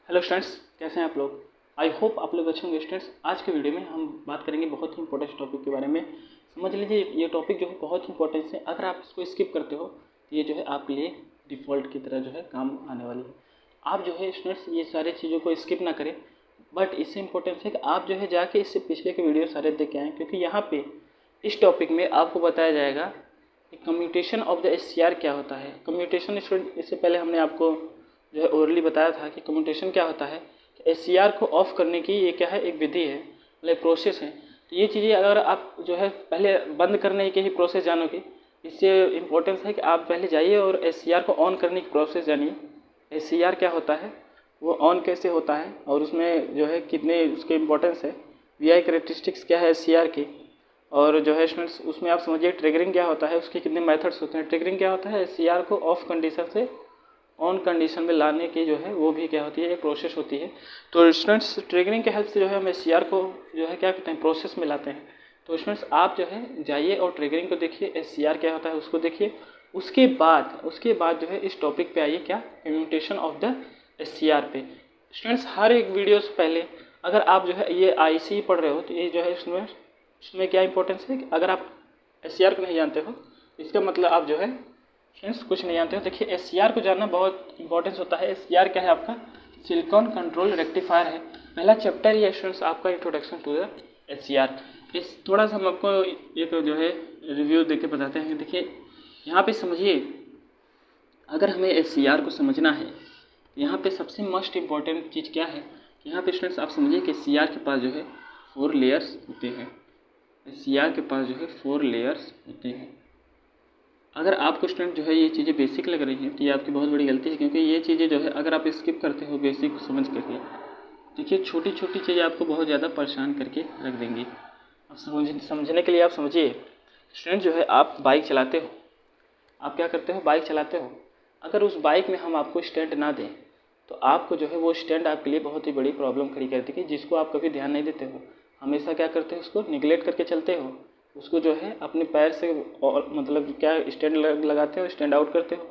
Hello students, कैसे हैं आप लोग। आई होप आप लोग अच्छे होंगे। स्टूडेंट्स, आज के वीडियो में हम बात करेंगे बहुत ही इंपॉर्टेंट टॉपिक के बारे में। समझ लीजिए, ये टॉपिक जो है बहुत ही इंपॉर्टेंट है। अगर आप इसको स्किप करते हो तो ये जो है आपके लिए डिफ़ॉल्ट की तरह जो है काम आने वाली है। आप जो है स्टूडेंट्स ये सारी चीज़ों को स्किप ना करें, बट इससे इंपॉर्टेंस है कि आप जो है जाके इससे पिछले के वीडियो सारे देख के आएँ, क्योंकि यहाँ पे इस टॉपिक में आपको बताया जाएगा कि कम्यूटेशन ऑफ द SCR क्या होता है। कम्यूटेशन स्टूडेंट, इससे पहले हमने आपको जो है ओरली बताया था कि कम्यूटेशन क्या होता है। SCR को ऑफ करने की ये क्या है, एक विधि है, मतलब प्रोसेस है। तो ये चीज़ें अगर आप जो है पहले बंद करने की ही प्रोसेस जानोगे, इससे इम्पोर्टेंस है कि आप पहले जाइए और SCR को ऑन करने की प्रोसेस जानिए। SCR क्या होता है, वो ऑन कैसे होता है, और उसमें जो है कितने उसके इम्पोर्टेंस है, VI कैरेक्टरिस्टिक्स क्या है SCR की, और जो है स्टूडेंट्स उसमें आप समझिए ट्रिगरिंग क्या होता है, उसके कितने मेथड्स होते हैं। ट्रिगरिंग क्या होता है, SCR को ऑफ कंडीशन से ऑन कंडीशन में लाने की जो है वो भी क्या होती है, एक प्रोसेस होती है। तो स्टूडेंट्स ट्रिगरिंग के हेल्प से जो है हम SCR को जो है क्या करते हैं, प्रोसेस में लाते हैं। तो स्टूडेंट्स आप जो है जाइए और ट्रिगरिंग को देखिए, SCR क्या होता है उसको देखिए। उसके बाद जो है इस टॉपिक पे आइए, क्या, कम्यूटेशन ऑफ द SCR पे। स्टूडेंट्स हर एक वीडियो से पहले अगर आप जो है ये IC पढ़ रहे हो तो ये जो है इसमें क्या इंपॉर्टेंस है कि अगर आप SCR को नहीं जानते हो, इसका मतलब आप जो है फ्रेंड्स कुछ नहीं जानते हो। देखिए SCR को जानना बहुत इंपॉर्टेंस होता है। SCR क्या है, आपका सिलिकॉन कंट्रोल रेक्टिफायर है। पहला चैप्टर ये स्टूडेंट्स आपका इंट्रोडक्शन टू द SCR। इस थोड़ा सा हम आपको एक जो है रिव्यू देके बताते हैं। देखिए यहाँ पे समझिए, अगर हमें SCR को समझना है तो यहाँ पे सबसे मोस्ट इम्पॉर्टेंट चीज़ क्या है, यहाँ पे स्टूडेंट्स आप समझिए कि SCR के पास जो है 4 लेयर्स होते हैं। SCR के पास जो है 4 लेयर्स होते हैं। अगर आपको स्टूडेंट जो है ये चीज़ें बेसिक लग रही हैं तो ये आपकी बहुत बड़ी गलती है, क्योंकि ये चीज़ें जो है अगर आप स्किप करते हो बेसिक को समझ करके, देखिए छोटी छोटी चीज़ें आपको बहुत ज़्यादा परेशान करके रख देंगी। अब समझने के लिए आप समझिए, स्टूडेंट जो है आप बाइक चलाते हो, आप क्या करते हो, बाइक चलाते हो। अगर उस बाइक में हम आपको स्टैंड ना दें तो आपको जो है वो स्टैंड आपके लिए बहुत ही बड़ी प्रॉब्लम खड़ी कर देगी, जिसको आप कभी ध्यान नहीं देते हो। हमेशा क्या करते हो, उसको निगलेक्ट करके चलते हो, उसको जो है अपने पैर से और मतलब क्या स्टैंड लगाते हो, स्टैंड आउट करते हो।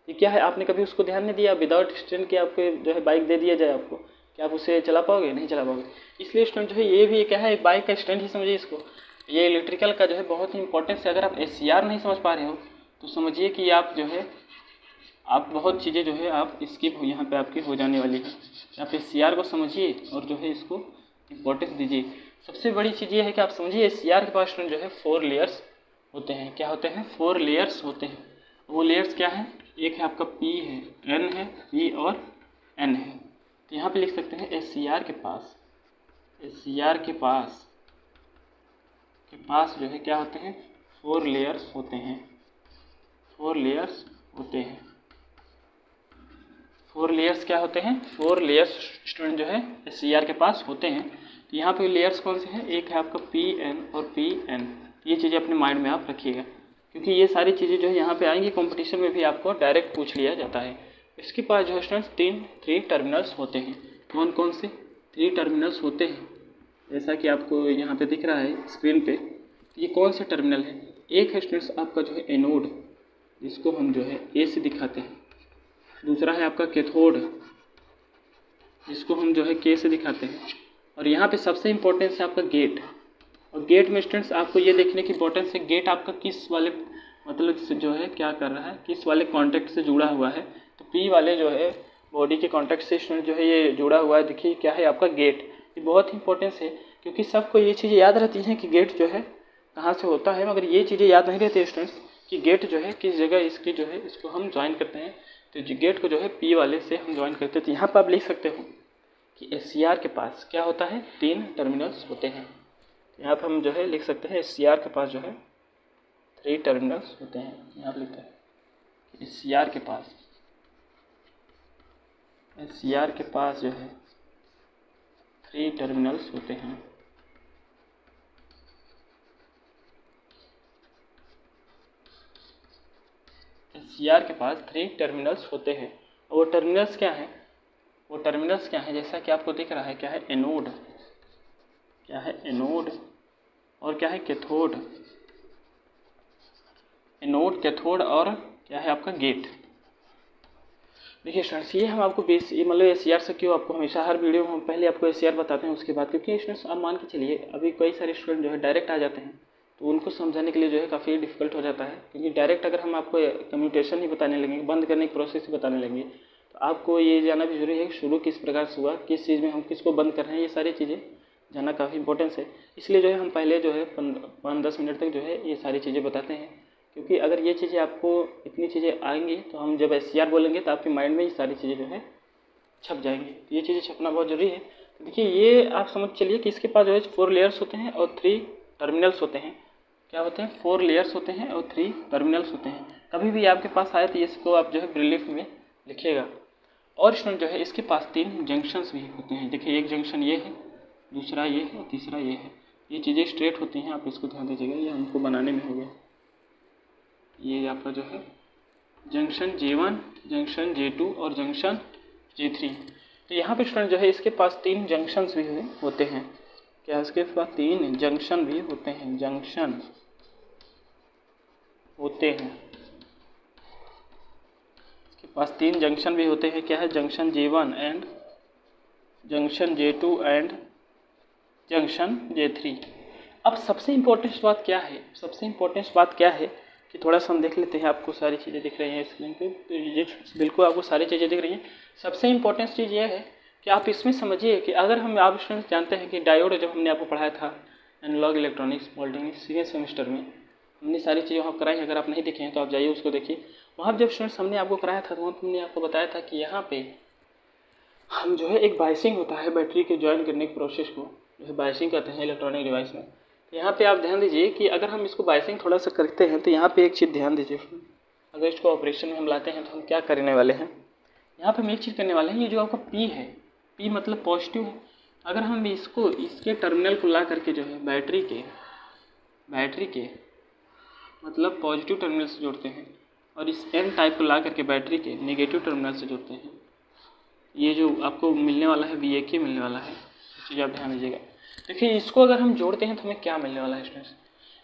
ये क्या है, आपने कभी उसको ध्यान नहीं दिया। विदाउट स्टैंड के आपके जो है बाइक दे दिया जाए आपको, क्या आप उसे चला पाओगे, नहीं चला पाओगे। इसलिए स्टूडेंट जो है ये भी क्या है, एक बाइक का स्टैंड ही समझिए इसको। ये इलेक्ट्रिकल का जो है बहुत ही इंपॉर्टेंस है। अगर आप SCR नहीं समझ पा रहे हो तो समझिए कि आप जो है आप बहुत चीज़ें जो है आप स्किप यहाँ पे आपकी हो जाने वाली है। आप SCR को समझिए और जो है इसको इम्पोर्टेंस दीजिए। सबसे बड़ी चीज़ ये है कि आप समझिए SCR के पास जो है 4 लेयर्स होते हैं। क्या होते हैं, 4 लेयर्स होते हैं। वो लेयर्स क्या है, एक है आपका P है, N है, P और N है। तो यहाँ पे लिख सकते हैं SCR के पास जो है क्या होते हैं, 4 लेयर्स होते हैं। 4 लेयर्स होते हैं। 4 लेयर्स क्या होते हैं, 4 लेयर्स स्टूडेंट जो है SCR के पास होते हैं। तो यहाँ पे लेयर्स कौन से हैं, एक है आपका PN और PN। ये चीज़ें अपने माइंड में आप रखिएगा, क्योंकि ये सारी चीज़ें जो है यहाँ पे आएंगी, कंपटीशन में भी आपको डायरेक्ट पूछ लिया जाता है। इसके पास जो है स्टूडेंट्स 3 टर्मिनल्स होते हैं। कौन कौन से 3 टर्मिनल्स होते हैं, जैसा कि आपको यहाँ पे दिख रहा है स्क्रीन पे। ये कौन से टर्मिनल है, एक है स्टूडेंट्स आपका जो है एनोड, जिसको हम जो है A से दिखाते हैं। दूसरा है आपका कैथोड, जिसको हम जो है K से दिखाते हैं। और यहाँ पे सबसे इम्पोर्टेंस है आपका गेट। और गेट में स्टूडेंट्स आपको ये देखने की इम्पोर्टेंस है, गेट आपका किस वाले मतलब से जो है क्या कर रहा है, किस वाले कॉन्टैक्ट से जुड़ा हुआ है। तो P वाले जो है बॉडी के कॉन्टैक्ट से स्टूडेंट जो है ये जुड़ा हुआ है। देखिए क्या है आपका गेट। ये बहुत इंपॉर्टेंस है, क्योंकि सबको ये चीज़ें याद रहती हैं कि गेट जो है कहाँ से होता है, मगर ये चीज़ें याद नहीं रहती स्टूडेंट्स कि गेट जो है किस जगह इसकी जो है इसको हम ज्वाइन करते हैं। तो गेट को जो है P वाले से हम ज्वाइन करते हैं। तो यहाँ पर आप लिख सकते हो कि SCR के पास क्या होता है, 3 टर्मिनल्स होते हैं। यहाँ पर हम जो है लिख सकते हैं SCR के पास जो है 3 टर्मिनल्स होते हैं। यहाँ पर लिखते हैं SCR के पास जो है 3 टर्मिनल्स होते हैं। SCR के पास 3 टर्मिनल्स होते हैं। और वो टर्मिनल्स क्या हैं, जैसा कि आपको दिख रहा है, क्या है एनोड, और क्या है कैथोड। एनोड, कैथोड और क्या है आपका गेट। देखिए स्टूडेंट्स, ये हम आपको बेस ये मतलब एस से क्यों आपको हमेशा हर वीडियो में हम पहले आपको एस बताते हैं उसके बाद, क्योंकि स्टूडेंट्स आप मान के चलिए अभी कई सारे स्टूडेंट जो है डायरेक्ट आ जाते हैं तो उनको समझाने के लिए जो है काफ़ी डिफिकल्ट हो जाता है, क्योंकि डायरेक्ट अगर हम आपको कम्यूटेशन ही बताने लगेंगे, बंद करने की प्रोसेस ही बताने लगेंगे, तो आपको ये जानना भी जरूरी है कि शुरू किस प्रकार से हुआ, किस चीज़ में हम किसको बंद कर रहे हैं, ये सारी चीज़ें जानना काफ़ी इंपॉर्टेंस है। इसलिए जो है हम पहले जो है 5-10 मिनट तक जो है ये सारी चीज़ें बताते हैं, क्योंकि अगर ये चीज़ें आपको इतनी चीज़ें आएंगी तो हम जब एस बोलेंगे तो आपके माइंड में ये सारी चीज़ें जो है छप जाएंगी। तो ये चीज़ें छपना बहुत ज़रूरी है। तो देखिए ये आप समझ चलिए कि इसके पास जो है 4 लेयर्स होते हैं और 3 टर्मिनल्स होते हैं। क्या होते हैं? 4 लेयर्स होते हैं और 3 टर्मिनल्स होते हैं। कभी भी आपके पास आए तो इसको आप जो है ब्रीलिफ में लिखिएगा। और स्टूडेंट जो है इसके पास 3 जंक्शंस भी होते हैं। देखिए एक जंक्शन ये है, दूसरा ये है और तीसरा ये है। ये चीज़ें स्ट्रेट होती हैं, आप इसको ध्यान दीजिएगा, ये हमको बनाने में हो गया। ये आपका जो है जंक्शन J1, जंक्शन J2 और जंक्शन J3। तो यहाँ पे स्टूडेंट जो है इसके पास 3 जंक्शंस भी होते हैं। क्या इसके पास 3 जंक्शन भी होते हैं? जंक्शन होते हैं, इसके पास 3 जंक्शन भी होते हैं। क्या है? Junction J1 and junction J2 and junction J3। अब सबसे इम्पोर्टेंट बात क्या है? सबसे इम्पोर्टेंट बात क्या है कि थोड़ा सा हम देख लेते हैं। आपको सारी चीज़ें दिख रही हैं स्क्रीन पे, तो ये बिल्कुल आपको सारी चीज़ें दिख रही हैं। सबसे इम्पोर्टेंट चीज़ ये है कि आप इसमें समझिए कि अगर हम आप स्टूडेंट्स जानते हैं कि डायोड जब हमने आपको पढ़ाया था analog electronics polytechnic second semester में, हमने सारी चीज़ें वहाँ कराई। अगर आप नहीं देखे हैं तो आप जाइए उसको देखिए। वहाँ जब स्टूडेंट्स हमने आपको कराया था तो वहाँ हमने आपको बताया था कि यहाँ पे हम जो है एक बाइसिंग होता है बैटरी के ज्वाइन करने की प्रोसेस को जो है बाइसिंग कहते हैं इलेक्ट्रॉनिक डिवाइस में। तो यहाँ पे आप ध्यान दीजिए कि अगर हम इसको बाइसिंग थोड़ा सा करते हैं तो यहाँ पे एक चीज़ ध्यान दीजिए। अगर इसको ऑपरेशन में हम लाते हैं तो हम क्या करने वाले हैं? यहाँ पे हम एक चीज़ करने वाले हैं। ये जो आपका P है, P मतलब पॉजिटिव है। अगर हम इसको इसके टर्मिनल को ला करके जो है बैटरी के मतलब पॉजिटिव टर्मिनल से जोड़ते हैं और इस N टाइप को ला करके बैटरी के नेगेटिव टर्मिनल से जोड़ते हैं, ये जो आपको मिलने वाला है VAK मिलने वाला है। चीज़ आप ध्यान दीजिएगा। देखिए इसको अगर हम जोड़ते हैं तो हमें क्या मिलने वाला है स्टूडेंट्स?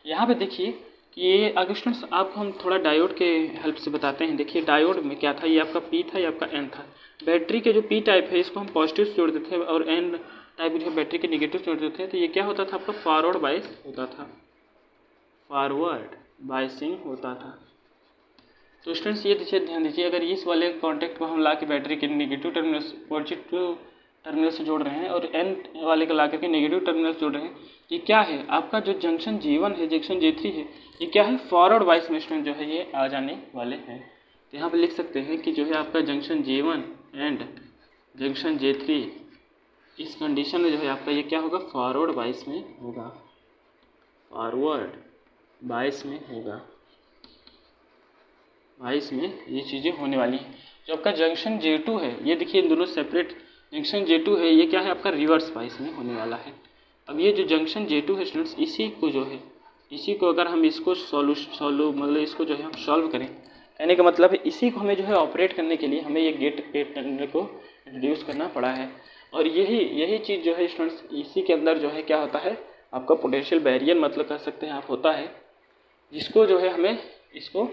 यहाँ पे देखिए कि ये अगर स्टूडेंट्स आपको हम थोड़ा डायोड के हेल्प से बताते हैं। देखिए डायोड में क्या था, ये आपका P था, ये आपका N था। बैटरी के जो P टाइप है इसको हम पॉजिटिव से जोड़ देते थे और N टाइप जो है बैटरी के निगेटिव से जोड़ देते थे। तो ये क्या होता था? आपका फॉरवर्ड बाइस होता था, फॉरवर्ड बाइसिंग होता था। तो स्टूडेंट्स ये देखिए ध्यान दीजिए, अगर इस वाले कॉन्टैक्ट को हम ला के बैटरी के नेगेटिव टर्मिनल पॉजिटिव टर्मिनल से जोड़ रहे हैं और N वाले को ला करके नेगेटिव टर्मिनल से जोड़ रहे हैं, ये क्या है? आपका जो जंक्शन J1 है, जंक्शन J3 है, ये क्या है? फॉरवर्ड वाइस में स्टूडेंट जो है ये आ जाने वाले हैं। तो यहाँ पे लिख सकते हैं कि जो है आपका junction J1 and junction J3 इस कंडीशन में जो है आपका ये क्या होगा? फॉरवर्ड वाइस में होगा, फॉरवर्ड बाइस में होगा, बाइस में ये चीज़ें होने वाली हैं। जो आपका जंक्शन J2 है, ये देखिए इन दोनों सेपरेट जंक्शन J2 है, ये क्या है? आपका रिवर्स बाइस में होने वाला है। अब ये जो जंक्शन J2 है स्टूडेंट्स, इसी को जो है इसी को अगर हम इसको मतलब इसको जो है हम सॉल्व करें, कहने का मतलब है इसी को हमें जो है ऑपरेट करने के लिए हमें ये गेट टर्मिनल को इंट्रोड्यूस करना पड़ा है। और यही चीज़ जो है स्टूडेंट्स इसी के अंदर जो है क्या होता है? आपका पोटेंशियल बैरियर मतलब कह सकते हैं आप होता है, जिसको जो है हमें इसको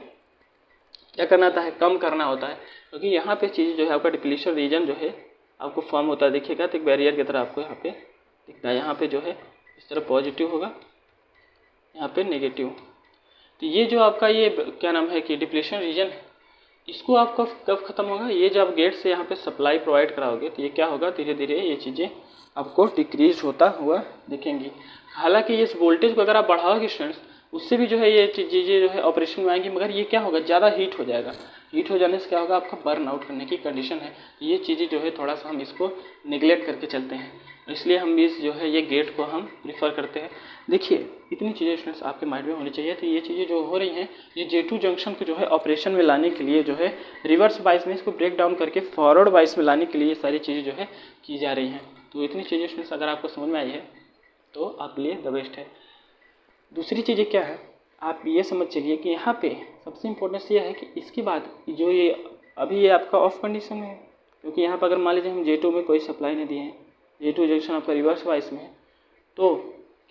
क्या करना होता है? कम करना होता है। क्योंकि यहाँ पे चीज़ जो है आपका डिप्लीशन रीजन जो है आपको फॉर्म होता है, देखिएगा तो एक बैरियर की तरह आपको यहाँ पे दिखता है। यहाँ पे जो है इस तरह पॉजिटिव होगा, यहाँ पे नेगेटिव। तो ये जो आपका ये क्या नाम है कि डिप्लीशन रीजन है, इसको आपका कब ख़त्म होगा? ये जब गेट से यहाँ पे सप्लाई प्रोवाइड कराओगे तो ये क्या होगा? धीरे धीरे ये चीज़ें आपको डिक्रीज होता हुआ दिखेंगी। हालांकि इस वोल्टेज को अगर आप बढ़ाओगे स्टूडेंट्स, उससे भी जो है ये चीज़ें जो है ऑपरेशन में आएंगी, मगर ये क्या होगा? ज़्यादा हीट हो जाएगा। हीट हो जाने से क्या होगा? आपका बर्न आउट करने की कंडीशन है। ये चीज़ें जो है थोड़ा सा हम इसको निगलेक्ट करके चलते हैं, इसलिए हम इस जो है ये गेट को हम प्रीफर करते हैं। देखिए इतनी चीज़ें स्टूडेंट्स आपके माइंड में होनी चाहिए। तो ये चीज़ें जो हो रही हैं, ये J2 जंक्शन को जो है ऑपरेशन में लाने के लिए जो है रिवर्स बाइस में इसको ब्रेक डाउन करके फॉरवर्ड बाइस में लाने के लिए ये सारी चीज़ें जो है की जा रही हैं। तो इतनी चीज़ें स्टूडेंट्स अगर आपको समझ में आई है तो आपके लिए द बेस्ट है। दूसरी चीज़ें क्या है, आप ये समझ चलिए कि यहाँ पे सबसे इम्पोर्टेंस ये है कि इसके बाद जो ये अभी ये आपका ऑफ कंडीशन में है, क्योंकि यहाँ पर अगर मान लीजिए हम J2 में कोई सप्लाई नहीं दिए हैं, J2 जंक्शन आपका रिवर्स बाइस में है, तो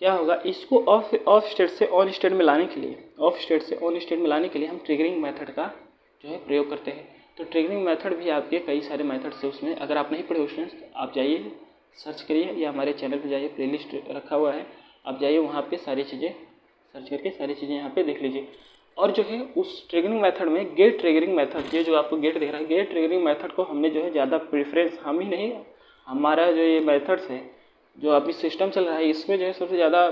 क्या होगा? इसको ऑफ स्टेट से ऑन स्टेट में लाने के लिए हम ट्रिगरिंग मेथड का जो है प्रयोग करते हैं। तो ट्रिगरिंग मेथड भी आपके कई सारे मेथड्स है उसमें। अगर आप नहीं पढ़े हो स्टूडेंट्स, आप जाइए सर्च करिए या हमारे चैनल पे जाइए, प्लेलिस्ट रखा हुआ है, आप जाइए वहाँ पे सारी चीज़ें सर्च करके सारी चीज़ें यहाँ पे देख लीजिए। और जो है उस ट्रिगरिंग मेथड में गेट ट्रिगरिंग मेथड, ये जो आपको गेट दिख रहा है, गेट ट्रिगरिंग मेथड को हमने जो है ज़्यादा प्रेफरेंस, हम ही नहीं, हमारा जो ये मेथड्स है जो अभी सिस्टम चल रहा है इसमें जो है सबसे ज़्यादा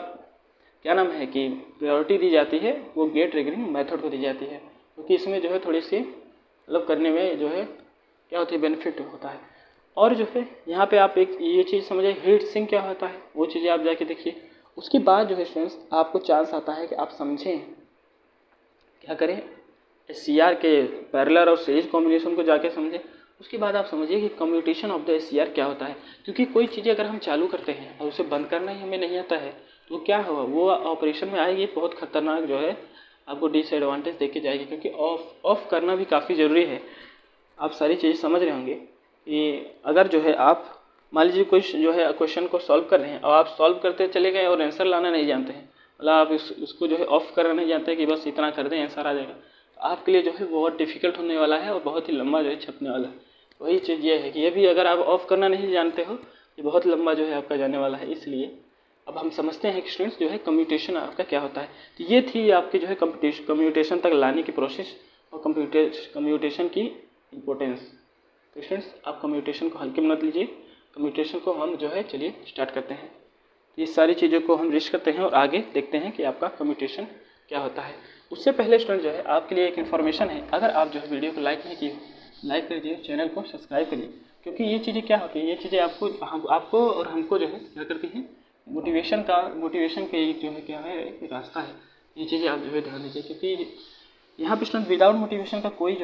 क्या नाम है कि प्रायोरिटी दी जाती है, वो गेट ट्रिगरिंग मेथड को दी जाती है, क्योंकि इसमें जो है थोड़ी सी मतलब करने में जो है क्या होती है, बेनिफिट होता है। और जो है यहाँ पे आप एक ये चीज़ समझिए, हीट सिंक क्या होता है, वो चीज़ें आप जाके देखिए। उसके बाद जो है स्टूडेंट्स आपको चांस आता है कि आप समझें, क्या करें, SCR के पैरेलल और सीरीज कॉम्बिनेशन को जाके समझें। उसके बाद आप समझिए कि कम्यूटेशन ऑफ द SCR क्या होता है, क्योंकि कोई चीज़ें अगर हम चालू करते हैं और उसे बंद करना ही हमें नहीं आता है तो क्या होगा, वो ऑपरेशन में आएगी बहुत खतरनाक जो है आपको डिसएडवांटेज देके जाएगी, क्योंकि ऑफ करना भी काफ़ी ज़रूरी है। आप सारी चीज़ें समझ रहे होंगे कि अगर जो है आप मान लीजिए कोई जो है क्वेश्चन को सॉल्व कर रहे हैं और आप सॉल्व करते चले गए और आंसर लाना नहीं जानते हैं, मतलब आप उसको जो है ऑफ करना नहीं जानते कि बस इतना कर दें आंसर आ जाएगा, तो आपके लिए जो है बहुत डिफ़िकल्ट होने वाला है और बहुत ही लंबा जो है छपने वाला है। वही चीज़ ये है कि ये भी अगर आप ऑफ करना नहीं जानते हो, ये बहुत लंबा जो है आपका जाने वाला है। इसलिए अब हम समझते हैं कि स्टूडेंट्स जो है कम्यूटेशन आपका क्या होता है। तो ये थी आपकी जो है कम्यूटेशन तक लाने की प्रोसेस और कम्यूटेशन की इम्पोर्टेंस। तो स्टूडेंट्स आप कम्यूटेशन को हल्के में मत लीजिए, कम्यूटेशन को हम जो है चलिए स्टार्ट करते हैं। तो ये सारी चीज़ों को हम रिच करते हैं और आगे देखते हैं कि आपका कम्यूटेशन क्या होता है। उससे पहले स्टूडेंट जो है आपके लिए एक इन्फॉर्मेशन है, अगर आप जो है वीडियो को लाइक नहीं किए, लाइक कर दीजिए, चैनल को सब्सक्राइब करिए, क्योंकि ये चीज़ें क्या होती है, ये चीज़ें आपको और हमको जो है क्या करती हैं, मोटिवेशन के एक जो है क्या है एक रास्ता है। ये चीज़ें आप जो है ध्यान दीजिए, क्योंकि यहाँ पे स्टूडेंट विदाउट मोटिवेशन का कोई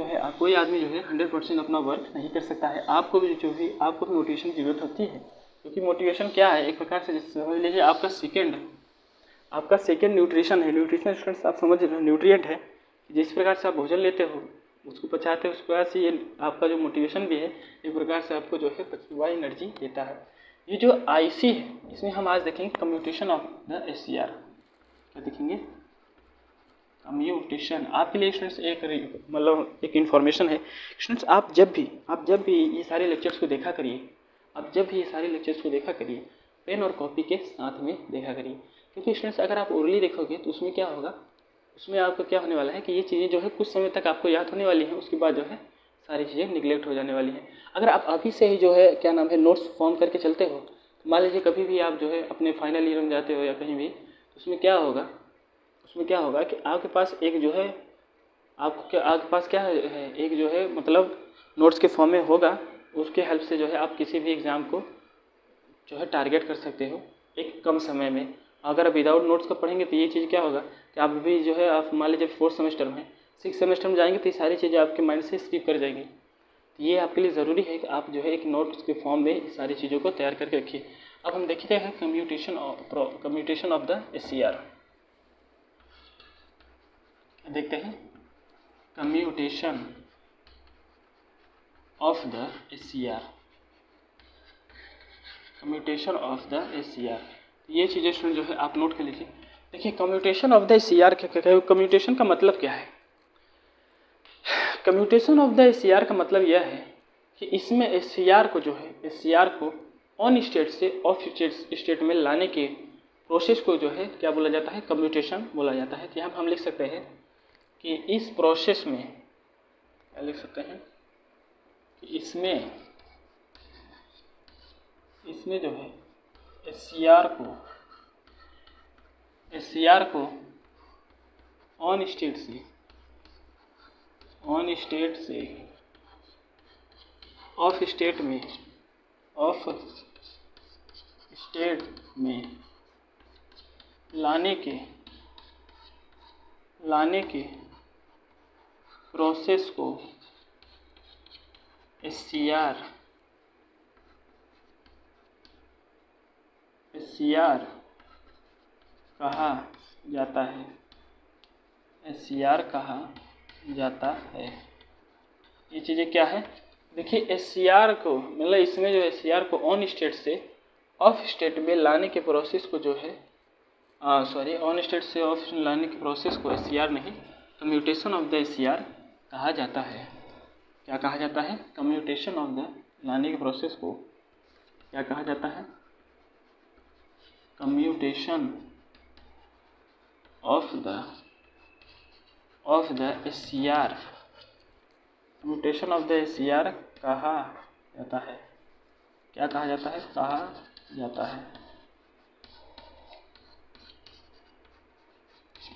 आदमी जो है 100% अपना वर्क नहीं कर सकता है। आपको भी जो है आपको भी मोटिवेशन की जरूरत होती है, क्योंकि मोटिवेशन क्या है, एक प्रकार से समझ लीजिए आपका सेकेंड न्यूट्रिशन है। न्यूट्रिशन स्टूडेंट्स आप समझ रहे हो, न्यूट्रिएंट है, जिस प्रकार से आप भोजन लेते हो उसको पचाते हो, उस प्रकार से ये आपका जो मोटिवेशन भी है एक प्रकार से आपको जो है हुआ एनर्जी देता है। ये जो IC है इसमें हम आज देखेंगे कम्यूटेशन ऑफ द SCR। क्या देखेंगे, कम्यूटेशन। आपके लिए स्टूडेंट्स एक मतलब एक इन्फॉर्मेशन है स्टूडेंट्स, आप जब भी ये सारे लेक्चर्स को देखा करिए, पेन और कॉपी के साथ में देखा करिए, क्योंकि स्टूडेंट्स अगर आप ओरली देखोगे तो उसमें क्या होगा, उसमें आपको क्या होने वाला है कि ये चीज़ें जो है कुछ समय तक आपको याद होने वाली हैं, उसके बाद जो है सारी चीज़ें निगलेक्ट हो जाने वाली हैं। अगर आप अभी से ही जो है क्या नाम है नोट्स फॉर्म करके चलते हो, तो मान लीजिए कभी भी आप जो है अपने फाइनल ईयर में जाते हो या कहीं भी, तो उसमें क्या होगा कि आपके पास एक जो है आपके पास क्या है एक जो है मतलब नोट्स के फॉर्म में होगा, उसके हेल्प से जो है आप किसी भी एग्ज़ाम को जो है टारगेट कर सकते हो एक कम समय में। अगर आप विदाउट नोट्स का पढ़ेंगे तो ये चीज़ क्या होगा कि आप भी जो है आप मान लीजिए 4th सेमेस्टर में 6th सेमेस्टर में जाएंगे तो ये सारी चीज़ें आपके माइंड से स्किप कर जाएंगी। तो ये आपके लिए ज़रूरी है कि आप जो है एक नोट्स के फॉर्म में सारी चीज़ों को तैयार करके रखिए। अब हम देखते हैं कम्यूटेशन ऑफ द SCR। देखते हैं commutation of the SCR, commutation of the SCR। ये चीज़ें स्टूडेंट जो है आप नोट कर लीजिए। देखिए commutation of the SCR commutation का मतलब क्या है। कम्यूटेशन ऑफ द SCR का मतलब यह है कि इसमें SCR को ऑन स्टेट से ऑफ स्टेट में लाने के प्रोसेस को जो है क्या बोला जाता है, कम्यूटेशन बोला जाता है। तो यहाँ पर हम लिख सकते हैं कि इस प्रोसेस में क्या लिख सकते हैं कि इसमें जो है SCR को ऑन स्टेट से ऑफ स्टेट में लाने के प्रोसेस को SCR कहा जाता है। ये चीज़ें क्या है, देखिए SCR को मतलब इसमें जो SCR को ऑन स्टेट से ऑफ स्टेट में लाने के प्रोसेस को जो है ऑन स्टेट से ऑफ लाने के प्रोसेस को SCR नहीं, कम्यूटेशन ऑफ द SCR कहा जाता है। क्या कहा जाता है? कम्यूटेशन ऑफ द लाने के प्रोसेस को क्या कहा जाता है? Commutation of the SCR, commutation of the SCR कहा जाता है। क्या कहा जाता है? कहा जाता है।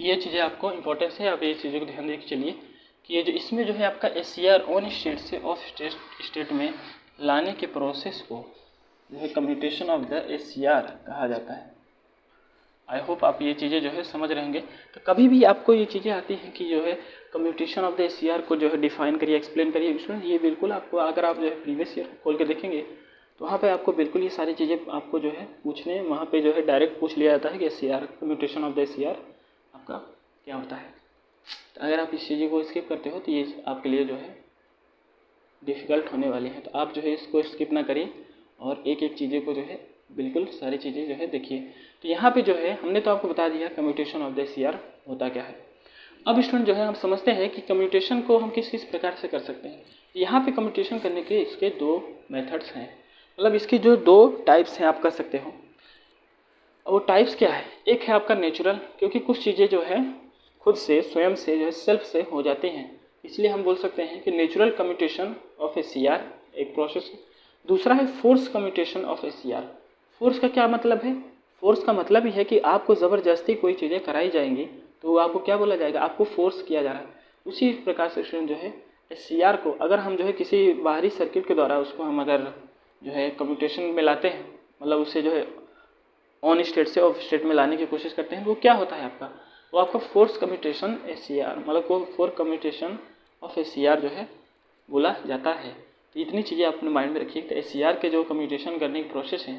ये चीज़ें आपको इम्पोर्टेंस है, आप ये चीज़ों को ध्यान देके चलिए कि ये जो इसमें जो है आपका SCR ऑन स्टेट से ऑफ स्टेट में लाने के प्रोसेस को जो है कम्यूटेशन ऑफ द SCR कहा जाता है। आई होप आप ये चीज़ें जो है समझ रहेंगे। तो कभी भी आपको ये चीज़ें आती हैं कि जो है कम्यूटेशन ऑफ द SCR को जो है डिफाइन करिए, एक्सप्लेन करिए, स्टूडेंट ये बिल्कुल आपको, अगर आप जो है प्रीवियस ईयर खोल के देखेंगे तो वहाँ पे आपको बिल्कुल ये सारी चीज़ें आपको जो है पूछने, वहाँ पे जो है डायरेक्ट पूछ लिया जाता है कि SCR, commutation of the SCR आपका क्या होता है। तो अगर आप इस चीज़ों को स्किप करते हो तो ये आपके लिए जो है डिफ़िकल्ट होने वाली है। तो आप जो है इसको स्किप ना करिए और एक एक चीज़ें को जो है बिल्कुल सारी चीज़ें जो है देखिए। तो यहाँ पे जो है हमने तो आपको बता दिया कम्यूटेशन ऑफ द SCR होता क्या है। अब स्टूडेंट जो है हम समझते हैं कि कम्यूटेशन को हम किस किस प्रकार से कर सकते हैं। यहाँ पे कम्यूटेशन करने के इसके दो मेथड्स हैं, मतलब इसकी जो दो टाइप्स हैं आप कर सकते हो। वो टाइप्स क्या है? एक है आपका नेचुरल, क्योंकि कुछ चीज़ें जो है खुद से, स्वयं से जो है सेल्फ से हो जाती हैं, इसलिए हम बोल सकते हैं कि नेचुरल कम्यूटेशन ऑफ SCR एक प्रोसेस है। दूसरा है force commutation of SCR। Force का क्या मतलब है? फोर्स का मतलब ही है कि आपको ज़बरदस्ती कोई चीज़ें कराई जाएंगी तो आपको क्या बोला जाएगा? आपको फोर्स किया जा रहा है। उसी प्रकार से स्टूडेंट जो है SCR को अगर हम जो है किसी बाहरी सर्किट के द्वारा उसको हम अगर जो है कम्यूटेशन में लाते हैं, मतलब उससे जो है ऑन स्टेट से ऑफ स्टेट में लाने की कोशिश करते हैं, वो क्या होता है आपका? वो आपका फोर्स कम्यूटेशन SCR, मतलब को फोर्स कम्यूटेशन ऑफ SCR जो है बोला जाता है। तो इतनी चीज़ें आप अपने माइंड में रखिए। तो SCR के जो कम्यूटेशन करने की प्रोसेस है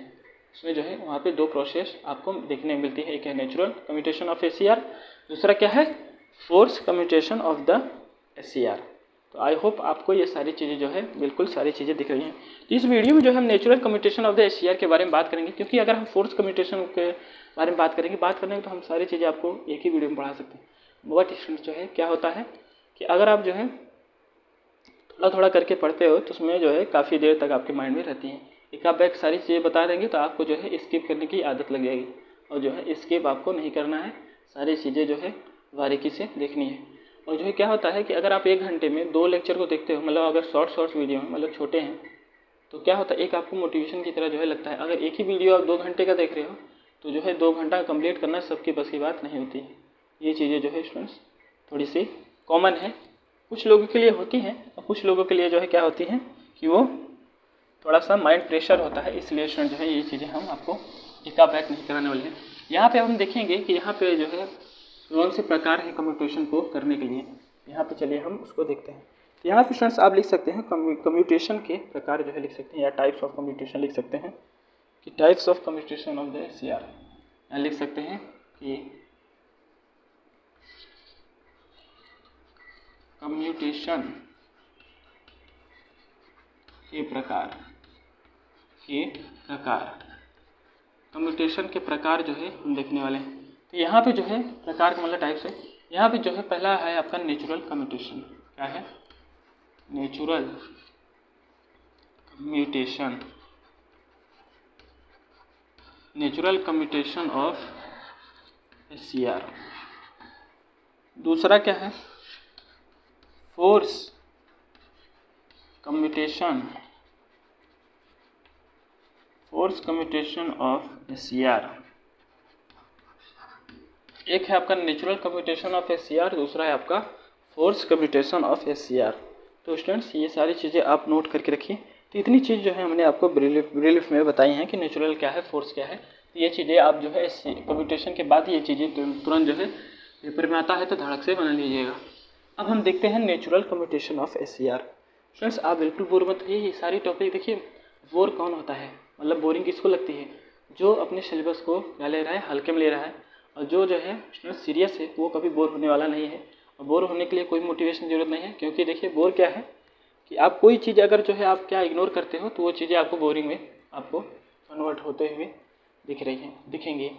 उसमें जो है वहाँ पे दो प्रोसेस आपको देखने मिलती है। एक है नेचुरल कम्यूटेशन ऑफ SCR, दूसरा क्या है? Force commutation of the SCR। तो आई होप आपको ये सारी चीज़ें जो है बिल्कुल सारी चीज़ें दिख रही हैं। तो इस वीडियो में जो है हम natural commutation of the SCR के बारे में बात करेंगे, क्योंकि अगर हम फोर्स कम्यूटेशन के बारे में बात करेंगे तो हम सारी चीज़ें आपको एक ही वीडियो में पढ़ा सकते हैं। बट स्टूडेंट जो है क्या होता है कि अगर आप जो है थोड़ा थोड़ा करके पढ़ते हो तो उसमें जो है काफ़ी देर तक आपके माइंड में रहती हैं। एक आप एक सारी चीज़ें बता देंगे तो आपको जो है स्किप करने की आदत लग जाएगी, और जो है स्किप आपको नहीं करना है, सारी चीज़ें जो है बारीकी से देखनी है। और जो है क्या होता है कि अगर आप 1 घंटे में 2 लेक्चर को देखते हो, मतलब अगर शॉर्ट वीडियो हैं, मतलब छोटे हैं, तो क्या होता है एक आपको मोटिवेशन की तरह जो है लगता है। अगर एक ही वीडियो आप 2 घंटे का देख रहे हो तो जो है 2 घंटा कंप्लीट करना सबके बस की बात नहीं होती। ये चीज़ें जो है स्टूडेंट्स थोड़ी सी कॉमन है, कुछ लोगों के लिए होती हैं और कुछ लोगों के लिए जो है क्या होती हैं कि वो थोड़ा सा माइंड प्रेशर होता है। इसलिए स्टूडेंट जो है ये चीज़ें हम आपको एका बैक नहीं कराने वाले हैं। यहाँ पे हम देखेंगे कि यहाँ पे जो है कौन से प्रकार है कम्यूटेशन को करने के लिए। यहाँ पे चलिए हम उसको देखते हैं। तो यहाँ पे स्टूडेंट्स आप लिख सकते हैं कम्यूटेशन के प्रकार जो है लिख सकते हैं, या टाइप्स ऑफ कम्यूटेशन लिख सकते हैं कि types of commutation of the SCR। यहाँ लिख सकते हैं कि कम्यूटेशन के प्रकार कम्यूटेशन के प्रकार जो है हम देखने वाले हैं। तो यहाँ पे जो है प्रकार का मतलब टाइप्स है। यहाँ पे जो है पहला है आपका नेचुरल कम्यूटेशन। क्या है? Natural commutation of SCR। दूसरा क्या है? Force commutation of SCR। एक है आपका नेचुरल कम्यूटेशन ऑफ SCR, दूसरा है आपका फोर्स कम्यूटेशन ऑफ SCR। तो स्टूडेंट्स ये सारी चीज़ें आप नोट करके रखिए। तो इतनी चीज़ जो है हमने आपको ब्रीफ में बताई हैं कि नेचुरल क्या है, फोर्स क्या है। तो ये चीज़ें आप जो है कम्यूटेशन के बाद ये चीज़ें तुरंत जो है पेपर में आता है तो धड़क से बना लीजिएगा। अब हम देखते हैं natural commutation of SCR। Friends आप बिल्कुल बोर मत होइए, ये सारी टॉपिक देखिए। बोर कौन होता है, मतलब बोरिंग किसको लगती है? जो अपने सिलेबस को क्या ले रहा है, हल्के में ले रहा है, और जो है स्टूडेंट सीरियस है वो कभी बोर होने वाला नहीं है। और बोर होने के लिए कोई मोटिवेशन ज़रूरत नहीं है, क्योंकि देखिए बोर क्या है कि आप कोई चीज़ अगर जो है आप क्या इग्नोर करते हो तो वो चीज़ें आपको बोरिंग में आपको कन्वर्ट होते हुए दिखेंगे।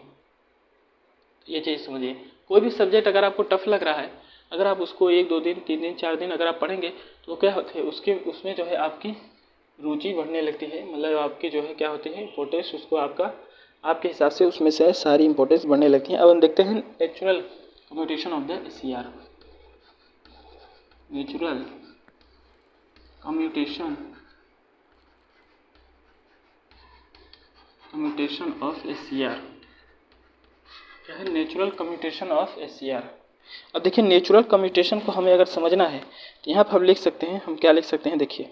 ये चीज़ समझिए। कोई भी सब्जेक्ट अगर आपको टफ लग रहा है अगर आप उसको 1-2 दिन 3 दिन 4 दिन अगर आप पढ़ेंगे तो क्या होता है उसमें जो है आपकी रुचि बढ़ने लगती है, मतलब आपकी जो है क्या होती है इम्पोर्टेंस उसको आपके हिसाब से उसमें से सारी इम्पोर्टेंस बढ़ने लगती है। अब हम देखते हैं natural commutation of the SCR। Natural commutation of SCR क्या है? Natural commutation of SCR। अब देखिए नेचुरल कम्यूटेशन को हमें अगर समझना है तो यहाँ पर हम लिख सकते हैं, हम क्या लिख सकते हैं, देखिए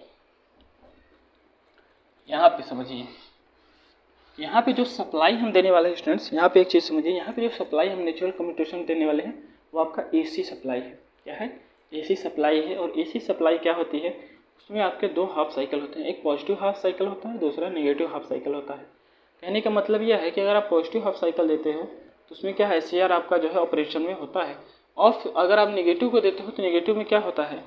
यहाँ पे समझिए, यहाँ पे जो सप्लाई हम देने वाले हैं स्टूडेंट्स, यहाँ पे एक चीज़ समझिए, यहाँ पे जो सप्लाई हम नेचुरल कम्यूटेशन देने वाले हैं वो आपका AC सप्लाई है। क्या है? AC सप्लाई है। और AC सप्लाई क्या होती है, उसमें आपके 2 हाफ साइकिल होते हैं, एक पॉजिटिव हाफ साइकिल होता है, दूसरा नेगेटिव हाफ साइकिल होता है। कहने का मतलब यह है कि अगर आप पॉजिटिव हाफ साइकिल देते हो तो उसमें क्या है SCR आपका जो है ऑपरेशन में होता है। और अगर आप नेगेटिव को देते हो तो नेगेटिव में क्या होता है,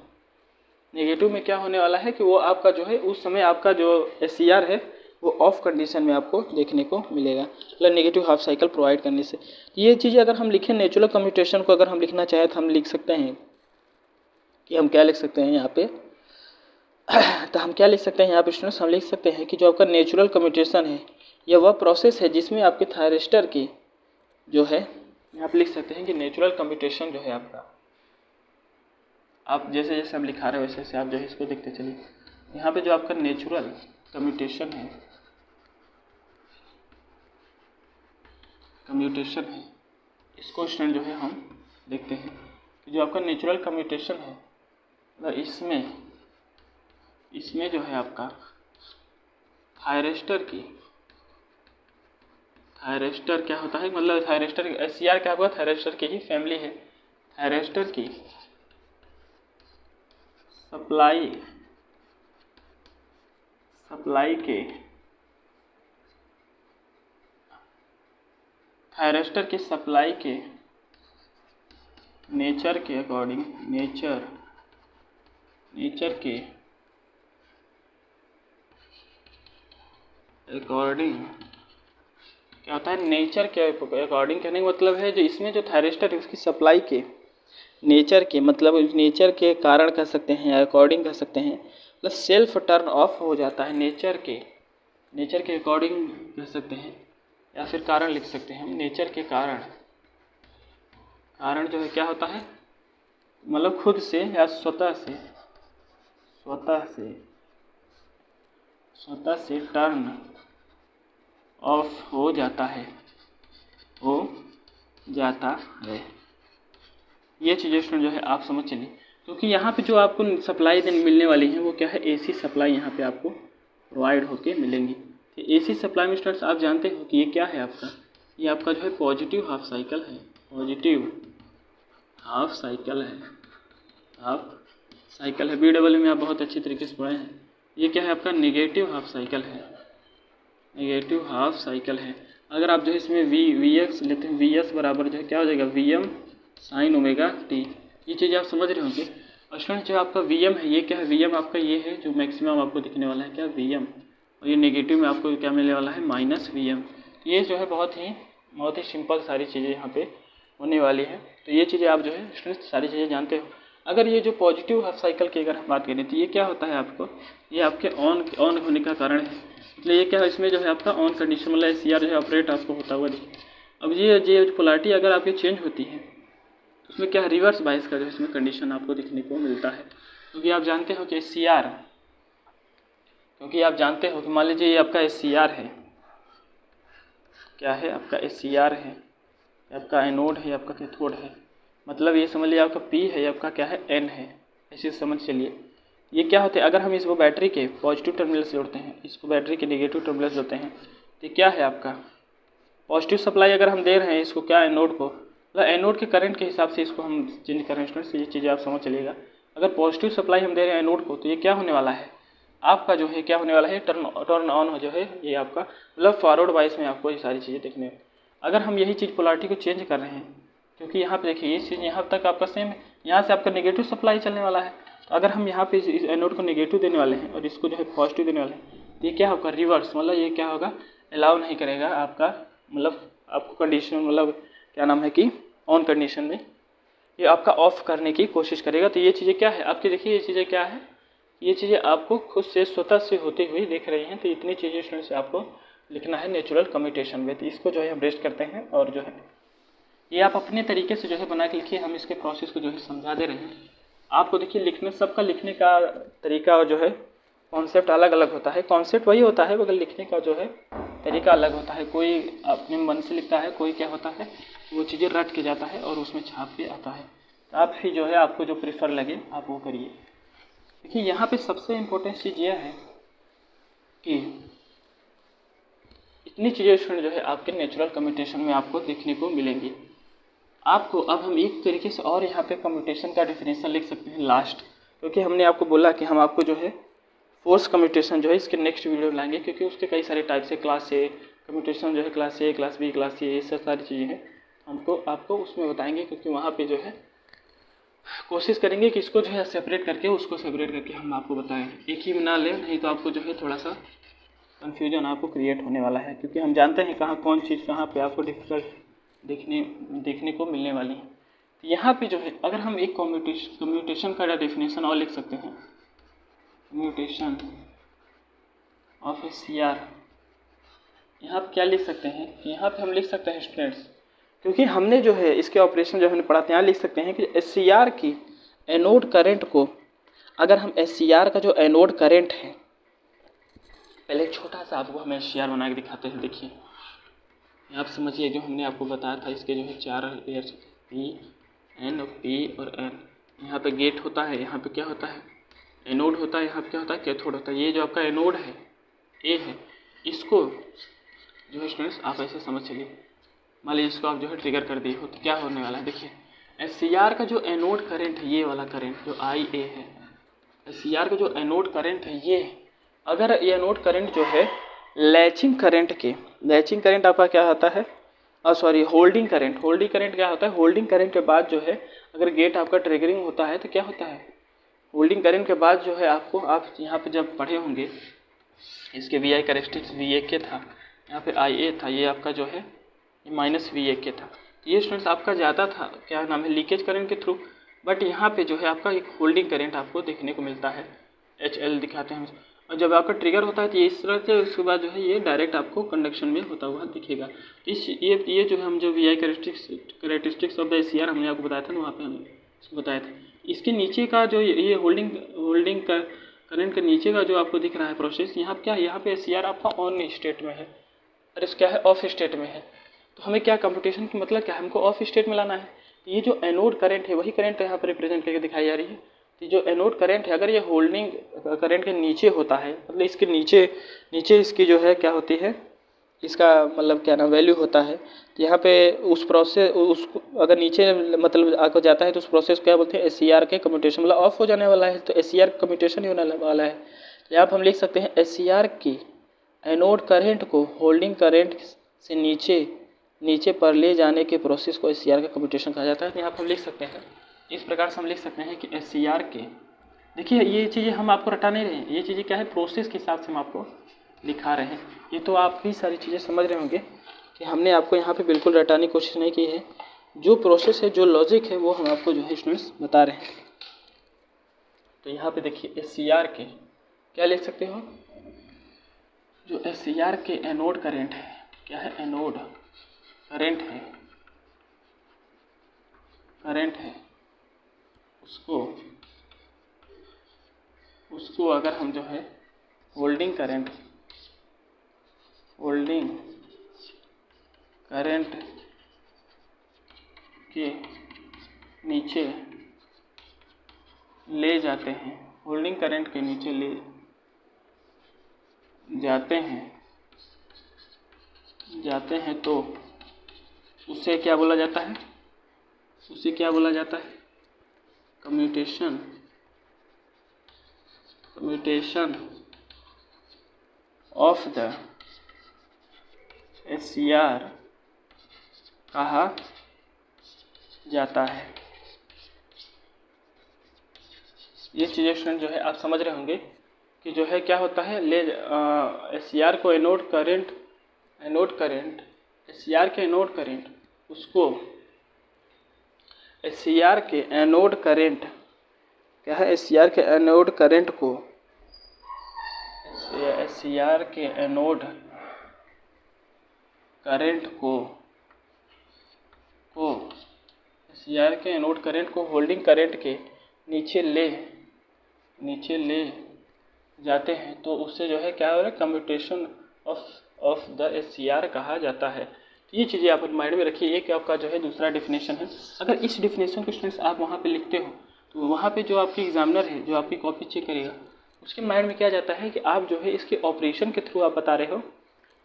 नेगेटिव में क्या होने वाला है कि वो आपका जो है उस समय आपका जो SCR है वो ऑफ कंडीशन में आपको देखने को मिलेगा, मतलब नेगेटिव हाफ साइकिल प्रोवाइड करने से। ये चीज़ें अगर हम लिखें नेचुरल कम्यूटेशन को अगर हम लिखना चाहें तो हम लिख सकते हैं कि हम क्या लिख सकते हैं यहाँ पे तो हम क्या लिख सकते हैं यहाँ पे स्टूडेंट्स, हम लिख सकते हैं कि जो आपका नेचुरल कम्यूटेशन है यह वह प्रोसेस है जिसमें आपके थायरिस्टर की जो है, यहाँ पे लिख सकते हैं कि नेचुरल कम्यूटेशन जो है आपका, आप जैसे जैसे हम लिखा रहे हैं वैसे वैसे आप जो है इसको देखते चलिए। यहाँ पे जो आपका नेचुरल कम्यूटेशन है इसको स्टूडेंट जो है हम देखते हैं कि जो आपका नेचुरल कम्यूटेशन है मतलब इसमें जो है आपका थायरिस्टर क्या होता है, मतलब थायरिस्टर SCR क्या हुआ, थायरिस्टर की ही फैमिली है। थायरिस्टर की सप्लाई के थायरिस्टर की सप्लाई के नेचर के अकॉर्डिंग क्या होता है, नेचर के अकॉर्डिंग कहने का मतलब है जो इसमें जो थायरिस्टर है उसकी सप्लाई के नेचर के, मतलब नेचर के कारण कह सकते हैं या अकॉर्डिंग कह सकते हैं, मतलब सेल्फ टर्न ऑफ हो जाता है। नेचर के अकॉर्डिंग कह सकते हैं या फिर कारण लिख सकते हैं हम, नेचर के कारण जो है क्या होता है, मतलब खुद से या स्वतः से टर्न ऑफ हो जाता है। ये चीज़ें स्टूडेंट जो है आप समझ चलिए, क्योंकि यहाँ पे जो आपको सप्लाई मिलने वाली है वो क्या है, AC सप्लाई यहाँ पे आपको प्रोवाइड होके मिलेंगी। तो AC सप्लाई में स्टूडेंट्स आप जानते हो कि ये क्या है आपका, ये आपका जो है पॉजिटिव हाफ साइकिल है, BW में आप बहुत अच्छी तरीके से पढ़े हैं। ये क्या है आपका नेगेटिव हाफ साइकिल है। अगर आप जो है इसमें VX लेते हैं, VS बराबर जो है क्या हो जाएगा, VM sin ओमेगा t। ये चीज़ आप समझ रहे होंगे। और स्टूडेंट जो आपका VM है ये क्या है, VM आपका ये है जो मैक्सिमम आपको दिखने वाला है क्या, VM, और ये नेगेटिव में आपको क्या मिलने वाला है, -VM। तो ये जो है बहुत ही सिंपल सारी चीज़ें यहाँ पे होने वाली है। तो ये चीज़ें आप जो है स्टूडेंट्स सारी चीज़ें जानते हो। अगर ये जो पॉजिटिव हाफ साइकिल की अगर हम बात करें तो ये क्या होता है आपको, ये आपके ऑन होने का कारण है, मतलब ये क्या है, इसमें जो है आपका ऑन कंडीशन मतलब SCR जो है ऑपरेट आपको होता हुआ देखिए। अब ये पोलैरिटी अगर आपकी चेंज होती है तो उसमें क्या है, रिवर्स बायस का जो इसमें कंडीशन आपको देखने को मिलता है। क्योंकि आप जानते हो कि SCR, मान लीजिए ये आपका SCR है, क्या है आपका SCR है, आपका एनोड है, आपका कैथोड है, मतलब ये समझ लीजिए आपका P है, आपका क्या है N है, ऐसे समझ चलिए। ये क्या होते हैं, अगर हम इसको बैटरी के पॉजिटिव टर्मिनल से जोड़ते हैं, इसको बैटरी के नेगेटिव टर्मिनल से जोड़ते हैं, तो क्या है आपका पॉजिटिव सप्लाई अगर हम दे रहे हैं इसको क्या एनोड को, मतलब एनोड के करंट के हिसाब से इसको हम चेंज कर रहे हैं स्टूडेंट्स। ये चीज़ें आप समझ चलिएगा। अगर पॉजिटिव सप्लाई हम दे रहे हैं एनोड को तो ये क्या होने वाला है आपका जो है, क्या होने वाला है, टर्न ऑन जो है ये आपका, मतलब फॉरवर्ड वाइज में आपको ये सारी चीज़ें देखने में। अगर हम यही चीज़ पोलैरिटी को चेंज कर रहे हैं, क्योंकि यहाँ पे देखिए ये चीज़ यहाँ तक आपका सेम है, यहाँ से आपका नेगेटिव सप्लाई चलने वाला है, तो अगर हम यहाँ पे इस एनोड को नेगेटिव देने वाले हैं और इसको जो है पॉजिटिव देने वाले हैं, तो ये क्या होगा, रिवर्स, मतलब ये क्या होगा, अलाउ नहीं करेगा आपका, मतलब आपको कंडीशन, मतलब क्या नाम है कि ऑन कंडीशन में ये आपका ऑफ करने की कोशिश करेगा। तो ये चीज़ें क्या है आपकी, देखिए ये चीज़ें क्या है, ये चीज़ें आपको खुद से स्वतः से होती हुई दिख रही हैं। तो इतनी चीज़ें स्टूडेंट्स आपको लिखना है नेचुरल कम्यूटेशन में। तो इसको जो है हम रेस्ट करते हैं और जो है ये आप अपने तरीके से जो है बना के लिखिए। हम इसके प्रोसेस को जो है समझा दे रहे हैं आपको। देखिए लिखने, सबका लिखने का तरीका जो है कॉन्सेप्ट अलग अलग होता है। कॉन्सेप्ट वही होता है मगर लिखने का जो है तरीका अलग होता है। कोई अपने मन से लिखता है, कोई क्या होता है वो चीज़ें रट के जाता है और उसमें छाप के आता है। तो आप ही जो है आपको जो प्रेफर लगे आप वो करिए। देखिए यहाँ पे सबसे इम्पोर्टेंट चीज़ यह है कि इतनी चीज़ें स्टूडेंट जो है आपके नेचुरल कम्यूटेशन में आपको देखने को मिलेंगी। आपको अब हम एक तरीके से और यहाँ पे कम्यूटेशन का डेफिनेशन लिख सकते हैं लास्ट, क्योंकि हमने आपको बोला कि हम आपको जो है फोर्स कम्यूटेशन जो है इसके नेक्स्ट वीडियो में लाएंगे, क्योंकि उसके कई सारे टाइप्स है। क्लास ए कम्यूटेशन जो है, class A, class B, class C, ये सब सारी चीज़ें हैं हमको आपको उसमें बताएंगे, क्योंकि वहाँ पे जो है कोशिश करेंगे कि इसको जो है सेपरेट करके उसको सेपरेट करके हम आपको बताएं, एक ही में ना लें, नहीं तो आपको जो है थोड़ा सा कन्फ्यूजन आपको क्रिएट होने वाला है। क्योंकि हम जानते हैं कहाँ कौन चीज़ कहाँ पे आपको डिफिकल्ट देखने को मिलने वाली है। तो यहाँ पे जो है अगर हम एक कम्यूटेशन का डेफिनेशन और लिख सकते हैं, commutation of A C R. यहाँ पे क्या लिख सकते हैं, यहाँ पे हम लिख सकते हैं स्टूडेंट्स, क्योंकि हमने जो है इसके ऑपरेशन जो हमने पढ़ा था, यहाँ लिख सकते हैं कि एस सी आर की एनोड करंट को, अगर हम एस सी आर का जो एनोड करंट है, पहले एक छोटा सा आपको हम एस सी आर बना के दिखाते हैं। देखिए आप समझिए, जो हमने आपको बताया था इसके जो है 4 लेयर्स, पी, एन और पी और एन। यहाँ पे गेट होता है, यहाँ पे क्या होता है एनोड होता है, यहाँ पे क्या होता है कैथोड होता है। ये जो आपका एनोड है ए है, इसको जो है स्टूडेंट्स आप ऐसे समझ चलिए, मान लीजिए इसको आप जो है ट्रिगर कर दिए हो तो क्या होने वाला है। देखिए एस सी आर का जो एनोड करंट है, ये वाला करंट जो आई ए है, एस सी आर का जो एनोड करंट है ये, अगर ये एनोड करंट जो है लैचिंग करंट आपका क्या होता है, होल्डिंग करंट क्या होता है, होल्डिंग करंट के बाद जो है अगर गेट आपका ट्रिगरिंग होता है तो क्या होता है, होल्डिंग करंट के बाद जो है आपको, आप यहाँ पे जब पढ़े होंगे इसके V I characteristics V A K था, यहाँ पे आई ए था, ये आपका जो है ये माइनस वी ए के था। तो ये स्टूडेंट्स आपका ज़्यादा था क्या नाम है लीकेज करंट के थ्रू, बट यहाँ पे जो है आपका एक होल्डिंग करंट आपको देखने को मिलता है, एच एल दिखाते हैं। और जब आपका ट्रिगर होता है तो ये इस तरह से, उसके बाद जो है ये डायरेक्ट आपको कंडक्शन में होता हुआ दिखेगा। इस ये जो हम जो V I characteristics of the C R हमने आपको बताया था ना, वहाँ पे हमने इसको बताया था। इसके नीचे का जो ये होल्डिंग का करंट के नीचे का जो आपको दिख रहा है प्रोसेस, यहाँ क्या है, यहाँ पे सी आर आपका ऑन स्टेट में है और इस क्या है ऑफ स्टेट में है। तो हमें क्या कंप्यूटेशन की मतलब क्या है, हमको ऑफ स्टेट में लाना है। तो ये जो एनोड करंट है वही करंट यहाँ पर रिप्रेजेंट करके दिखाई जा रही है। तो जो एनोड करंट है अगर ये होल्डिंग करंट के नीचे होता है, मतलब इसके नीचे इसकी जो है क्या होती है, इसका मतलब क्या नाम वैल्यू होता है। तो यहाँ पे उस प्रोसेस उसको अगर नीचे मतलब आकर जाता है तो उस प्रोसेस को क्या बोलते हैं, एस सी आर के कम्यूटेशन, मतलब ऑफ हो जाने वाला है। तो एस सी आर कम्यूटेशन ही होने वाला है। तो यहाँ पर हम लिख सकते हैं एस सी आर की एनोड करंट को होल्डिंग करंट से नीचे पर ले जाने के प्रोसेस को एस सी आर का कम्यूटेशन कहा जाता है। तो यहाँ पर हम लिख सकते हैं इस प्रकार से, हम लिख सकते हैं कि एस सी आर के, देखिए ये चीज़ें हम आपको रटा नहीं रहे हैं, ये चीज़ें क्या है प्रोसेस के हिसाब से हम आपको दिखा रहे हैं। ये तो आप भी सारी चीज़ें समझ रहे होंगे कि हमने आपको यहाँ पे बिल्कुल रटाने की कोशिश नहीं की है। जो प्रोसेस है, जो लॉजिक है, वो हम आपको जो है स्टूडेंट्स बता रहे हैं। तो यहाँ पे देखिए एस सी आर के क्या लिख सकते हो, जो एस सी आर के एनोड करंट है, क्या है एनोड करंट है, उसको अगर हम जो है होल्डिंग करंट के नीचे ले जाते हैं, होल्डिंग करंट के नीचे ले जाते हैं तो उसे क्या बोला जाता है, commutation of the S C R कहा जाता है। ये चीज़ें स्टूडेंट जो है आप समझ रहे होंगे कि जो है क्या होता है, एस सी आर को anode current S C R के एनोड करंट उसको SCR के एनोड करंट क्या है, SCR के एनोड करंट को SCR के एनोड करंट SCR के एनोड करंट को होल्डिंग करंट के नीचे ले जाते हैं तो उससे जो है क्या हो रहा है, कम्यूटेशन ऑफ द SCR कहा जाता है। तो ये चीज़ें आप माइंड में रखिए। एक आपका जो है दूसरा डिफिनेशन है। अगर इस डिफिनेशन को स्टूडेंट्स आप वहाँ पे लिखते हो तो वहाँ पे जो आपकी एग्जामिनर है, जो आपकी कॉपी चेक करेगा, उसके माइंड में क्या जाता है कि आप जो है इसके ऑपरेशन के थ्रू आप बता रहे हो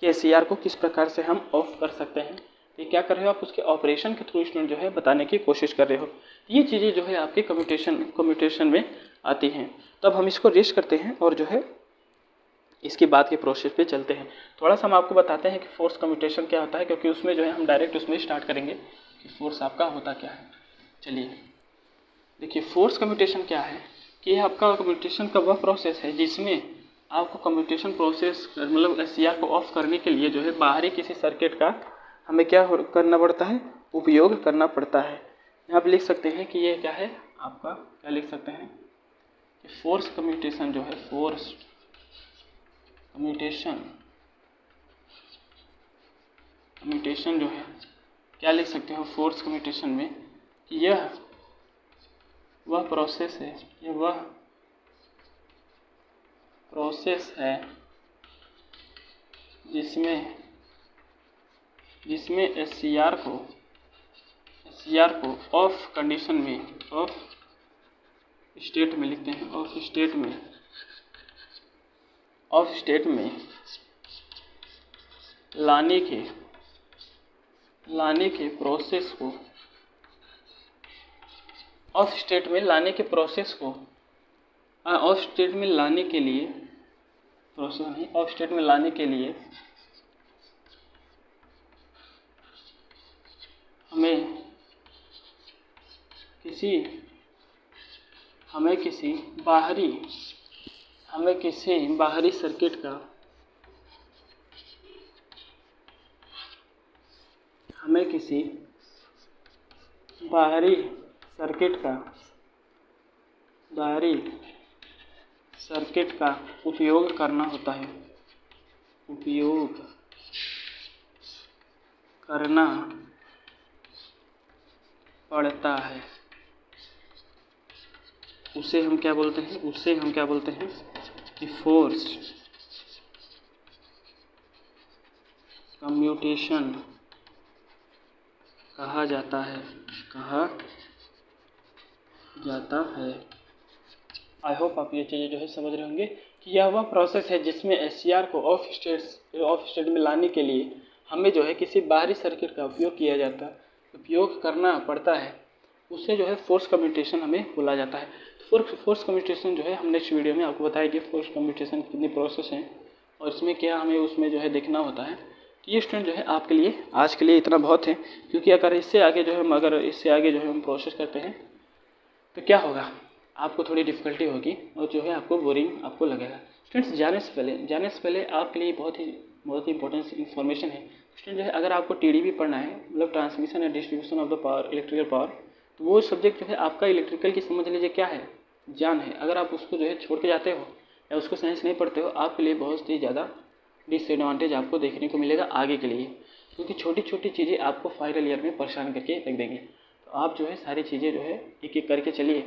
कि SCR को किस प्रकार से हम ऑफ कर सकते हैं। ये क्या कर रहे हो आप, उसके ऑपरेशन के थ्रू स्टूडेंट जो है बताने की कोशिश कर रहे हो। ये चीज़ें जो है आपके कम्यूटेशन में आती हैं। तब हम इसको रेस्ट करते हैं और जो है इसके बाद के प्रोसेस पे चलते हैं। थोड़ा सा हम आपको बताते हैं कि फोर्स कम्यूटेशन क्या होता है, क्योंकि उसमें जो है हम डायरेक्ट उसमें स्टार्ट करेंगे कि फोर्स आपका होता क्या है। चलिए देखिए, फोर्स कम्यूटेशन क्या है कि आपका कम्यूटेशन का वह प्रोसेस है जिसमें आपको कम्यूटेशन प्रोसेस मतलब SCR को ऑफ करने के लिए जो है बाहरी किसी सर्किट का हमें क्या करना पड़ता है, उपयोग करना पड़ता है। यहाँ पे लिख सकते हैं कि ये क्या है आपका, क्या लिख सकते हैं कि फोर्स कम्यूटेशन जो है, फोर्स कम्यूटेशन जो है क्या लिख सकते हो फोर्स कम्यूटेशन में कि यह वह प्रोसेस है, ये वह प्रोसेस है जिसमें SCR को ऑफ कंडीशन में, ऑफ स्टेट में लिखते हैं, ऑफ स्टेट में लाने के प्रोसेस को, ऑफ स्टेट में लाने के प्रोसेस को, ऑफ स्टेट में लाने के लिए, प्रोसेस नहीं, ऑफ स्टेट में लाने के लिए हमें किसी बाहरी सर्किट का, बाहरी सर्किट का उपयोग करना होता है, उपयोग करना पड़ता है। उसे हम क्या बोलते हैं कि फोर्स कम्यूटेशन कहा जाता है। आई होप आप ये चीज़ें जो है समझ रहे होंगे कि यह वह प्रोसेस है जिसमें SCR को ऑफ स्टेट में लाने के लिए हमें जो है किसी बाहरी सर्किट का उपयोग करना पड़ता है। उससे जो है फोर्स कम्यूटेशन हमें बोला जाता है। फोर्स कम्यूटेशन जो है हम नेक्स्ट वीडियो में आपको बताएंगे फोर्स कम्यूटेशन कितने प्रोसेस हैं और इसमें क्या हमें उसमें जो है देखना होता है। तो ये स्टूडेंट जो है आपके लिए आज के लिए इतना बहुत है, क्योंकि अगर इससे आगे जो है हम प्रोसेस करते हैं तो क्या होगा, आपको थोड़ी डिफ़िकल्टी होगी और जो है आपको बोरिंग आपको लगेगा। स्टूडेंट्स जाने से पहले आपके लिए बहुत ही इंपॉर्टेंट इन्फॉर्मेशन है। स्टूडेंट जो है अगर आपको TDP पढ़ना है, मतलब transmission and distribution of the power, electrical power, तो वो सब्जेक्ट जो है आपका इलेक्ट्रिकल की समझ लीजिए क्या है, जान है। अगर आप उसको जो है छोड़ के जाते हो या उसको साइंस नहीं पढ़ते हो, आपके लिए बहुत ही ज़्यादा डिसएडवांटेज आपको देखने को मिलेगा आगे के लिए, क्योंकि छोटी छोटी चीज़ें आपको फाइनल ईयर में परेशान करके रख देंगे। तो आप जो है सारी चीज़ें जो है एक एक करके चलिए,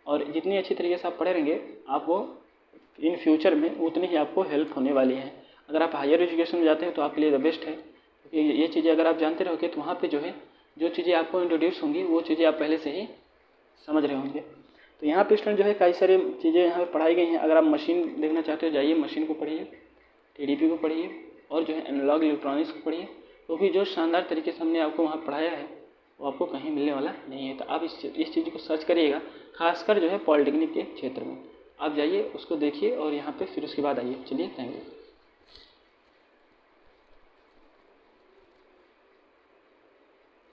और जितनी अच्छी तरीके से आप पढ़े रहेंगे आपको इन फ्यूचर में उतनी ही आपको हेल्प होने वाली है। अगर आप हायर एजुकेशन में जाते हैं तो आपके लिए द बेस्ट है, क्योंकि ये चीज़ें अगर आप जानते रहोगे तो वहाँ पे जो है जो चीज़ें आपको इंट्रोड्यूस होंगी वो चीज़ें आप पहले से ही समझ रहे होंगे। तो यहाँ पे स्टूडेंट जो है कई सारी चीज़ें यहाँ पर पढ़ाई गई हैं। अगर आप मशीन देखना चाहते हो जाइए मशीन को पढ़िए, TDP को पढ़िए और जो है एनालॉग इलेक्ट्रॉनिक्स को पढ़िए, क्योंकि जो शानदार तरीके से हमने आपको वहाँ पढ़ाया है वो आपको कहीं मिलने वाला नहीं है। तो आप इस चीज़ को सर्च करिएगा, खासकर जो है पॉलिटेक्निक के क्षेत्र में आप जाइए, उसको देखिए और यहाँ पे फिर उसके बाद आइए। चलिए, थैंक यू।